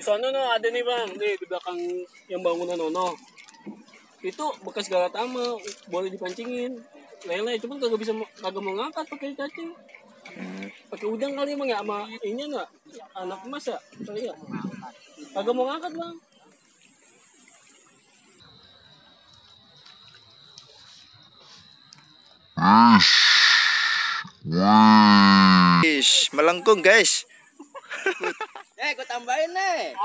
Di sana no ada nih bang, nih di belakang yang bangunan Nono. Itu bekas galatama, boleh dipancingin. Lele, cuman kagak mau ngangkat pakai cacing. Pakai udang kali emang ya sama ini enggak? Anak emas ya? Kali ya? Kagak mau ngangkat bang. Melengkung guys. Gue tambahin nih.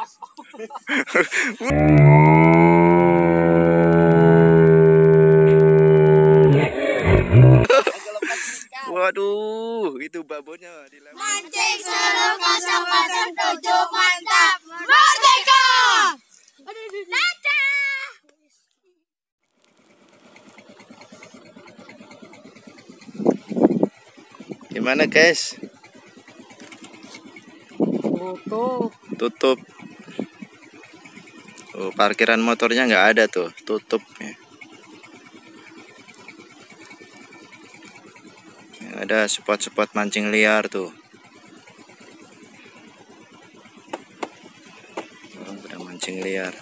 Waduh, itu babonnya dilempar. Mancing 1007 mantap merdeka. Dadah. Gimana guys? Tutup. Oh, parkiran motornya nggak ada tuh, tutup ya. Ada spot-spot mancing liar tuh. Orang pada mancing liar.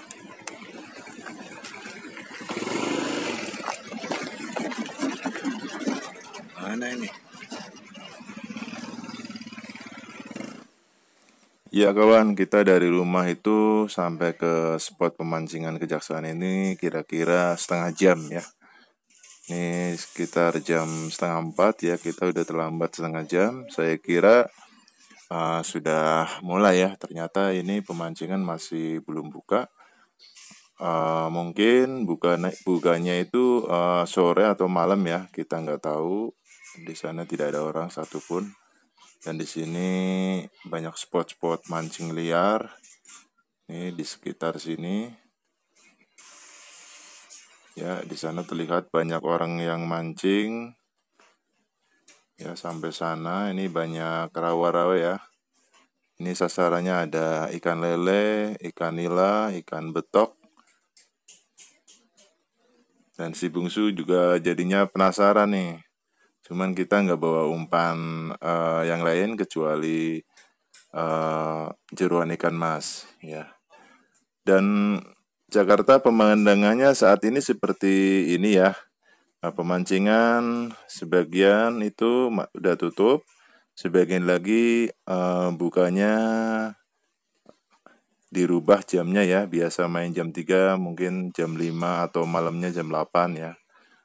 Mana ini? Ya kawan, kita dari rumah itu sampai ke spot pemancingan Kejaksaan ini kira-kira setengah jam ya. Ini sekitar jam 3:30 ya, kita udah terlambat setengah jam. Saya kira sudah mulai ya, ternyata ini pemancingan masih belum buka. Mungkin bukanya itu sore atau malam ya, kita nggak tahu. Di sana tidak ada orang satupun. Dan di sini banyak spot-spot mancing liar. Ini di sekitar sini. Ya, di sana terlihat banyak orang yang mancing. Ya, sampai sana ini banyak rawa-rawa ya. Ini sasarannya ada ikan lele, ikan nila, ikan betok. Dan si bungsu juga jadinya penasaran nih. Cuman kita nggak bawa umpan yang lain kecuali jeruan ikan mas ya. Dan Jakarta pemandangannya saat ini seperti ini ya. Pemancingan sebagian itu udah tutup, sebagian lagi bukanya dirubah jamnya ya. Biasa main jam 3 mungkin jam 5 atau malamnya jam 8 ya.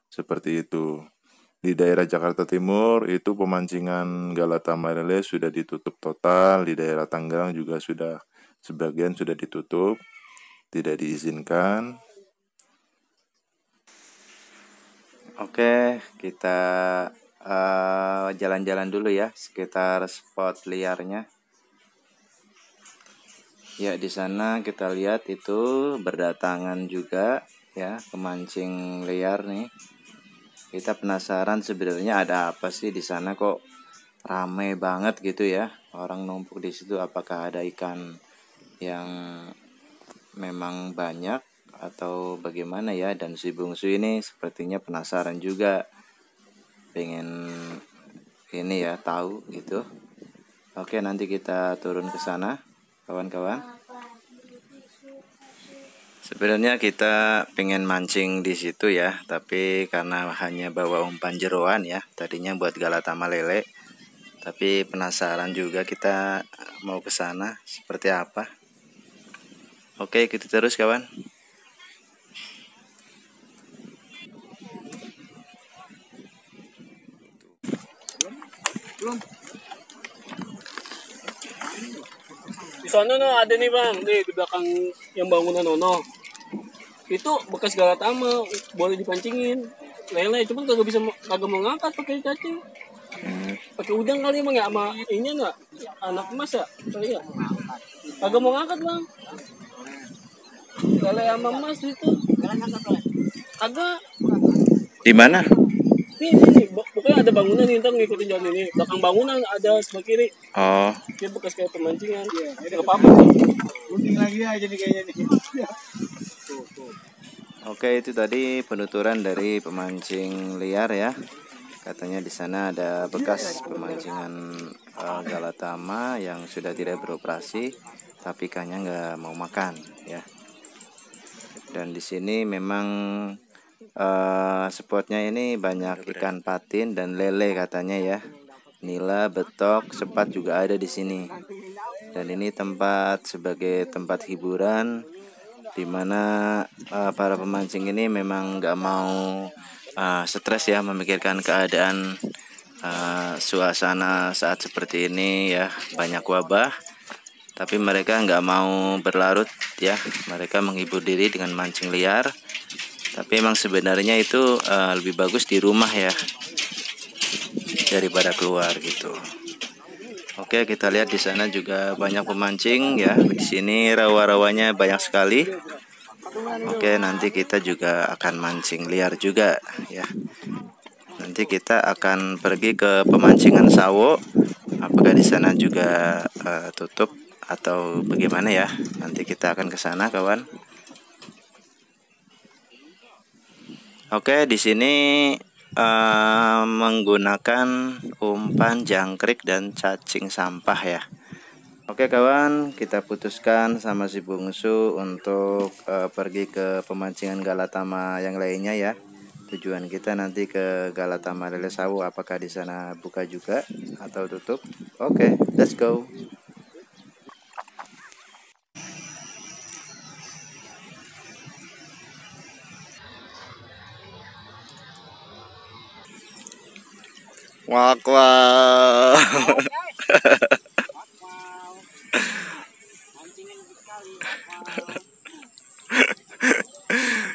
Seperti itu. Di daerah Jakarta Timur itu pemancingan galatama lele sudah ditutup total. Di daerah Tangerang juga sebagian sudah ditutup, tidak diizinkan. Oke, kita jalan-jalan dulu ya sekitar spot liarnya. Ya, di sana kita lihat itu berdatangan juga ya pemancing liar nih. Kita penasaran sebenarnya ada apa sih di sana kok ramai banget gitu ya. Orang numpuk di situ, apakah ada ikan yang memang banyak atau bagaimana ya. Dan si bungsu ini sepertinya penasaran juga, pengen ini ya tahu gitu. Oke, nanti kita turun ke sana kawan-kawan. Sebenarnya kita pengen mancing di situ ya, tapi karena hanya bawa umpan jeroan ya, tadinya buat galatama lele. Tapi penasaran juga, kita mau ke sana seperti apa. Oke, ikuti terus kawan. Di sana no ada nih bang, nih di belakang yang bangunan Nono. Itu bekas galatama, boleh dipancingin. Lele, cuman kagak mau ngangkat pakai cacing. Pakai udang kali emang ya sama ini enggak? Anak emas ya? Kali ya? Kagak mau ngangkat bang. Lele sama emas itu. Agak. Di mana? Nih, pokoknya ada bangunan nih, ntar ngikutin jalan ini. Belakang bangunan ada sebelah kiri. Oh, Dia bekas kayak pemancingan. Gak apa-apa. Gunting lagi aja nih kayaknya nih. oke, itu tadi penuturan dari pemancing liar ya. Katanya di sana ada bekas pemancingan galatama yang sudah tidak beroperasi. tapi ikannya nggak mau makan ya. Dan di sini memang spotnya ini banyak ikan patin dan lele katanya ya. Nila, betok, sepat juga ada di sini. Dan ini tempat sebagai tempat hiburan, di mana para pemancing ini memang nggak mau stres ya, memikirkan keadaan suasana saat seperti ini ya, banyak wabah. Tapi mereka nggak mau berlarut ya, mereka menghibur diri dengan mancing liar. Tapi emang sebenarnya itu lebih bagus di rumah ya, daripada keluar gitu. Oke, kita lihat di sana juga banyak pemancing ya. Di sini rawa-rawanya banyak sekali. Oke, nanti kita juga akan mancing liar juga ya. Nanti kita akan pergi ke pemancingan sawo. Apakah di sana juga tutup atau bagaimana ya? Nanti kita akan ke sana, kawan. Oke, di sini menggunakan umpan jangkrik dan cacing sampah ya. Oke kawan, kita putuskan sama si bungsu untuk pergi ke pemancingan galatama yang lainnya ya. Tujuan kita nanti ke Galatama Lele Sawo. Apakah di sana buka juga atau tutup? Oke, let's go. Wak wak.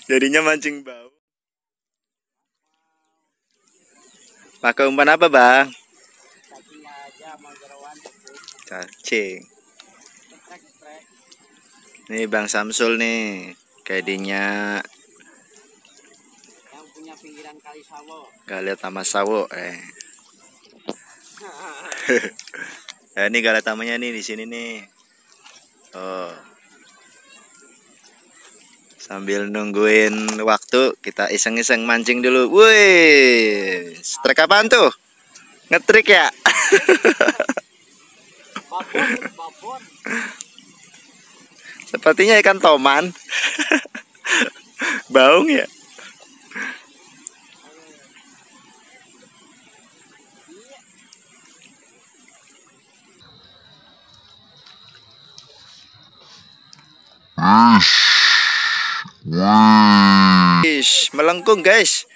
Jadinya mancing bau. Pakai umpan apa, Bang? Cacing. Nih Bang Samsul nih, kadinya Yang punya pinggiran kali sawo. Galatama Sawo. Nah, ini galatamanya nih di sini nih. Oh. Sambil nungguin waktu, kita iseng-iseng mancing dulu. Wih, strike apaan tuh? Ngetrik ya? Babon. Sepertinya ikan toman. Baung ya? Ish, melengkung guys.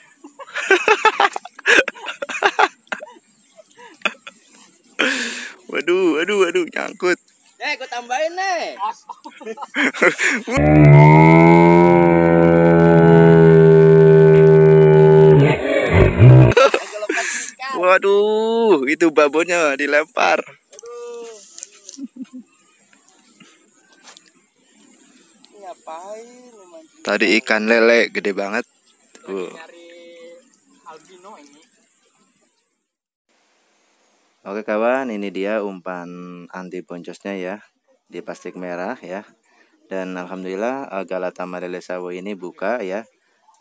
Waduh, nyangkut. Gue tambahin nih. Waduh, itu babonnya dilempar. Ngapain? Tadi ikan lele gede banget. Nyari albino ini. Oke kawan, ini dia umpan anti boncosnya ya, di plastik merah ya. Dan alhamdulillah Galatama Lele Sawo ini buka ya.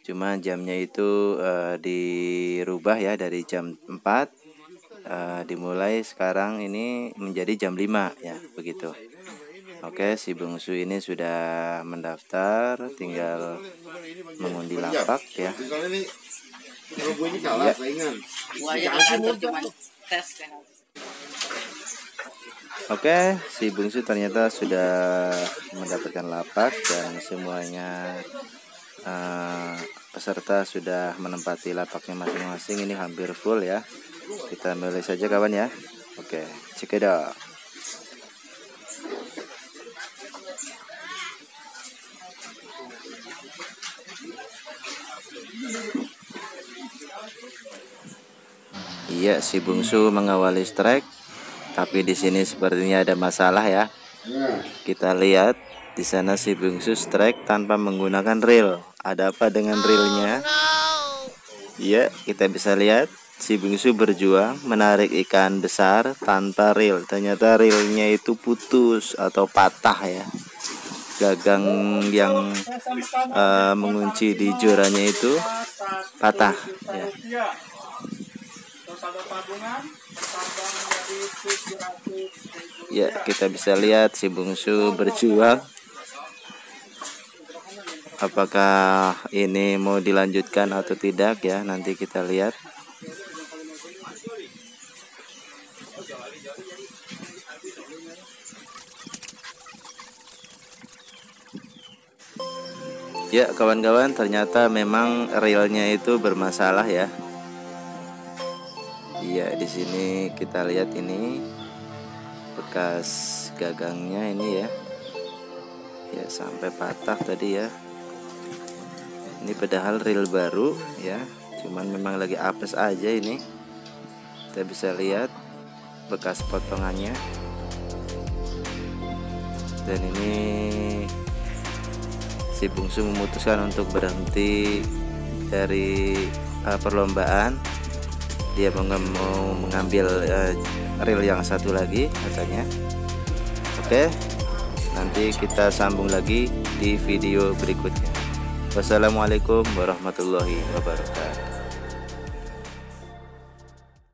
Cuma jamnya itu dirubah ya, dari jam 4 dimulai sekarang ini menjadi jam 5 ya, begitu. Oke, si bungsu ini sudah mendaftar, tinggal mengundi lapak ya. Oke, si bungsu ternyata sudah mendapatkan lapak dan semuanya peserta sudah menempati lapaknya masing-masing. Ini hampir full ya. Kita mulai saja kawan ya. Oke, cekidot. Iya, si bungsu mengawali strike, tapi di sini sepertinya ada masalah ya. Kita lihat di sana si bungsu strike tanpa menggunakan reel. Ada apa dengan reelnya? Iya, kita bisa lihat si bungsu berjuang menarik ikan besar tanpa reel. Ternyata reelnya itu putus atau patah ya. Gagang yang mengunci di jorannya itu patah ya. Terus ada tabungan, tambang Ya, kita bisa lihat si bungsu berjuang. Apakah ini mau dilanjutkan atau tidak ya, nanti kita lihat. Ya kawan-kawan, ternyata memang reelnya itu bermasalah ya. Iya, di sini kita lihat ini bekas gagangnya ini ya. Ya sampai patah tadi ya. Ini padahal reel baru ya, cuman memang lagi apes aja ini. Kita bisa lihat bekas potongannya. Dan ini si bungsu memutuskan untuk berhenti dari perlombaan. Dia mau mengambil reel yang satu lagi katanya. Oke, nanti kita sambung lagi di video berikutnya. Wassalamualaikum warahmatullahi wabarakatuh.